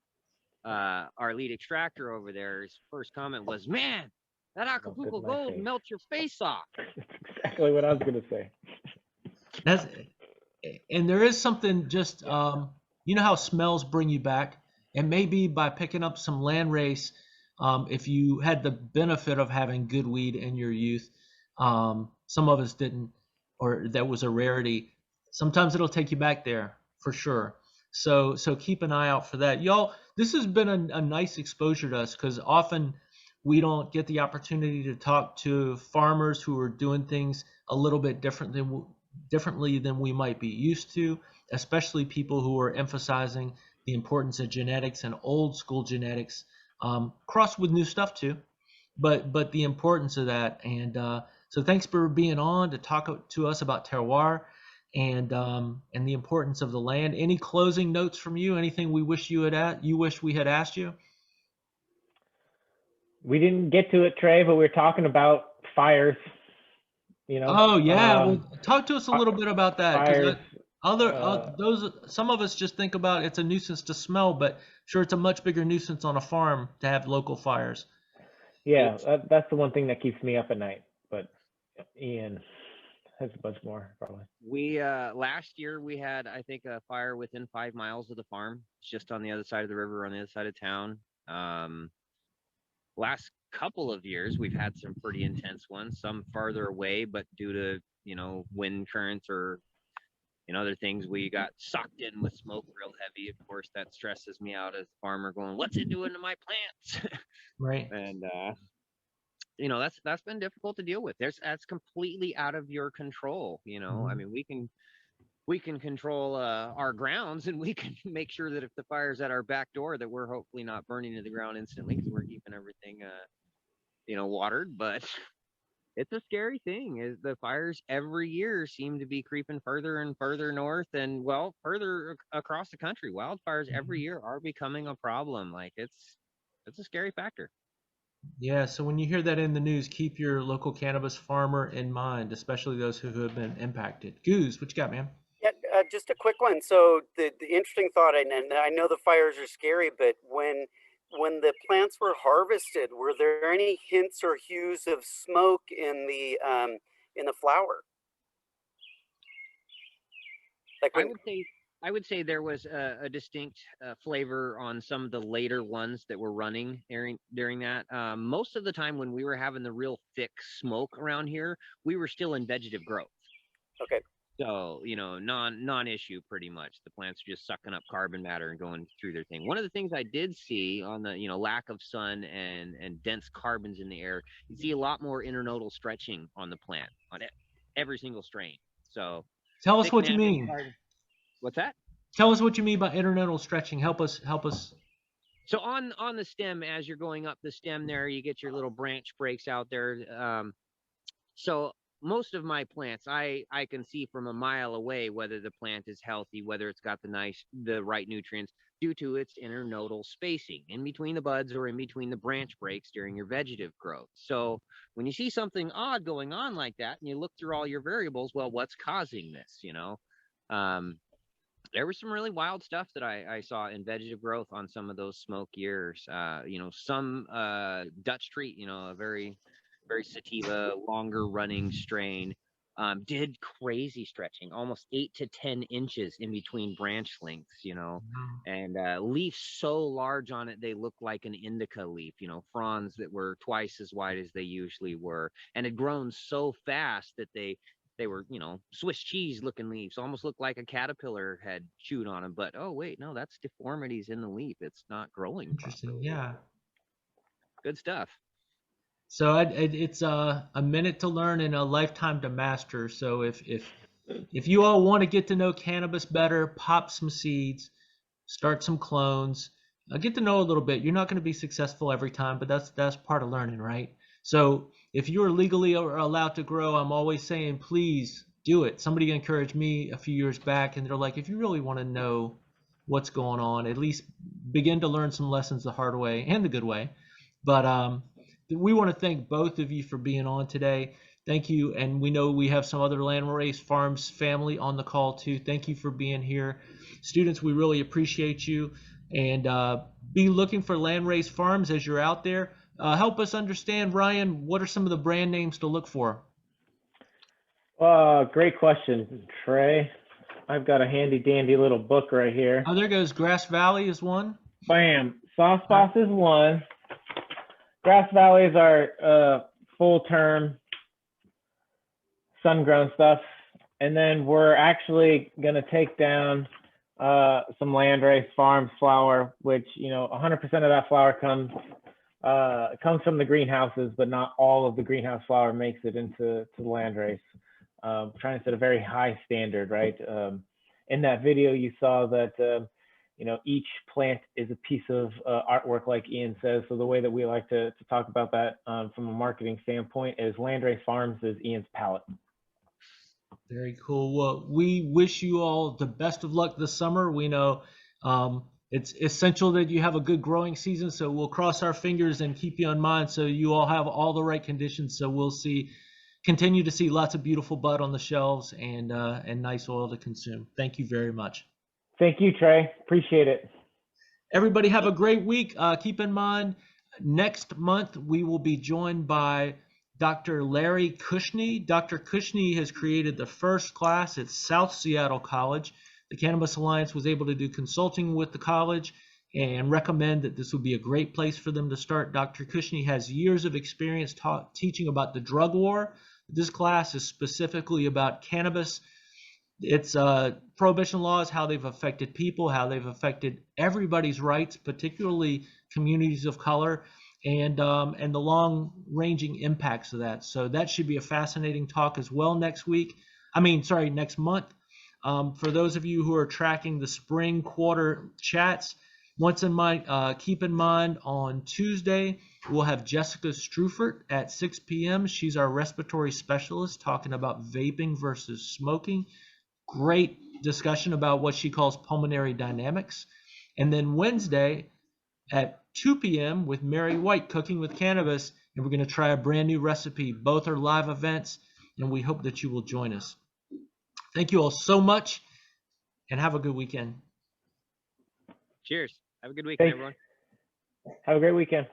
our lead extractor over there, his first comment was, "Man, that Acapulco Gold melts your face off." That's exactly what I was gonna say. That's and there is something just you know how smells bring you back, and maybe by picking up some landrace, if you had the benefit of having good weed in your youth, some of us didn't, or that was a rarity. Sometimes it'll take you back there for sure. So keep an eye out for that, y'all. This has been a nice exposure to us because often we don't get the opportunity to talk to farmers who are doing things a little bit differently than we might be used to, especially people who are emphasizing the importance of genetics and old school genetics, crossed with new stuff too, but the importance of that. And so thanks for being on to talk to us about terroir and the importance of the land. Any closing notes from you? Anything we wish we had asked you? We didn't get to it, Trey, but we were talking about fires. Oh yeah, well, talk to us a little bit about that fires. because some of us just think about it's a nuisance to smell, but sure, it's a much bigger nuisance on a farm to have local fires. Yeah, that's the one thing that keeps me up at night. But Ian has a bunch more probably. We last year we had, I think, a fire within 5 miles of the farm. It's just on the other side of the river, on the other side of town. Last couple of years we've had some pretty intense ones, some farther away, but due to wind currents or other things, we got sucked in with smoke real heavy. Of course, that stresses me out as a farmer, going, "What's it doing to my plants?" Right. And that's been difficult to deal with. That's completely out of your control. I mean, we can control our grounds, and we can make sure that if the fire's at our back door, that we're hopefully not burning to the ground instantly, because we're keeping everything watered. But it's a scary thing, is the fires every year seem to be creeping further and further north, and further across the country. Wildfires every year are becoming a problem. Like, it's a scary factor. Yeah, so when you hear that in the news, keep your local cannabis farmer in mind, especially those who have been impacted. Goose, what you got, man? Yeah, just a quick one. So the interesting thought, and I know the fires are scary, but when the plants were harvested, were there any hints or hues of smoke in the flower? Like when, I would say there was a distinct flavor on some of the later ones that were running during that. Most of the time when we were having the real thick smoke around here, we were still in vegetative growth. Okay. So, non-issue pretty much. The plants are just sucking up carbon matter and going through their thing. One of the things I did see on the, lack of sun and dense carbons in the air, you see a lot more internodal stretching on the plant, on every single strain. So tell us what you mean. What's that? Tell us what you mean by internodal stretching. Help us. So on the stem, as you're going up the stem there, you get your little branch breaks out there. So most of my plants, I can see from a mile away whether the plant is healthy, whether it's got the right nutrients, due to its internodal spacing in between the buds or in between the branch breaks during your vegetative growth. So when you see something odd going on like that, and you look through all your variables, well, what's causing this? There was some really wild stuff that I saw in vegetative growth on some of those smoke years. Some Dutch treat, a very, very sativa, longer running strain, did crazy stretching, almost 8 to 10 inches in between branch lengths, and leaves so large on it, they looked like an indica leaf, fronds that were twice as wide as they usually were, and had grown so fast that they were, Swiss cheese looking leaves, almost looked like a caterpillar had chewed on them. But, oh, wait, no, that's deformities in the leaf. It's not growing Interesting. properly. Yeah. Good stuff. So it's a minute to learn and a lifetime to master. So if you all want to get to know cannabis better, pop some seeds, start some clones, get to know a little bit. You're not going to be successful every time, but that's part of learning, right? So if you're legally allowed to grow, I'm always saying, please do it. Somebody encouraged me a few years back, and they're like, if you really want to know what's going on, at least begin to learn some lessons the hard way and the good way. But we want to thank both of you for being on today. Thank you. And we know we have some other Landrace Farms family on the call too. Thank you for being here. Students, we really appreciate you. And be looking for Landrace Farms as you're out there. Help us understand, Ryan, what are some of the brand names to look for? Great question, Trey. I've got a handy dandy little book right here. Oh, there goes Grass Valley is one. Bam. Sauce Boss is one. Grass Valley is our full-term sun-grown stuff. And then we're actually going to take down some Landrace Farms flower, which, 100% of that flower comes from the greenhouses, but not all of the greenhouse flower makes it into the Landrace. Trying to set a very high standard, right? In that video, you saw that, each plant is a piece of artwork, like Ian says. So the way that we like to talk about that from a marketing standpoint is Landrace Farms is Ian's palette. Very cool. Well, we wish you all the best of luck this summer. We know it's essential that you have a good growing season, so we'll cross our fingers and keep you in mind so you all have all the right conditions. So we'll continue to see lots of beautiful bud on the shelves and nice oil to consume. Thank you very much. Thank you, Trey. Appreciate it. Everybody have a great week. Keep in mind, next month we will be joined by Dr. Larry Cushney. Dr. Cushney has created the first class at South Seattle College. The Cannabis Alliance was able to do consulting with the college and recommend that this would be a great place for them to start. Dr. Cushney has years of experience teaching about the drug war. This class is specifically about cannabis. It's prohibition laws, how they've affected people, how they've affected everybody's rights, particularly communities of color, and the long-ranging impacts of that. So that should be a fascinating talk as well next month. For those of you who are tracking the spring quarter chats, keep in mind on Tuesday, we'll have Jessica Strufert at 6 p.m. She's our respiratory specialist talking about vaping versus smoking. Great discussion about what she calls pulmonary dynamics. And then Wednesday at 2 p.m. with Mary White, Cooking with Cannabis, and we're going to try a brand new recipe. Both are live events, and we hope that you will join us. Thank you all so much, and have a good weekend. Cheers. Have a good weekend, everyone. Have a great weekend.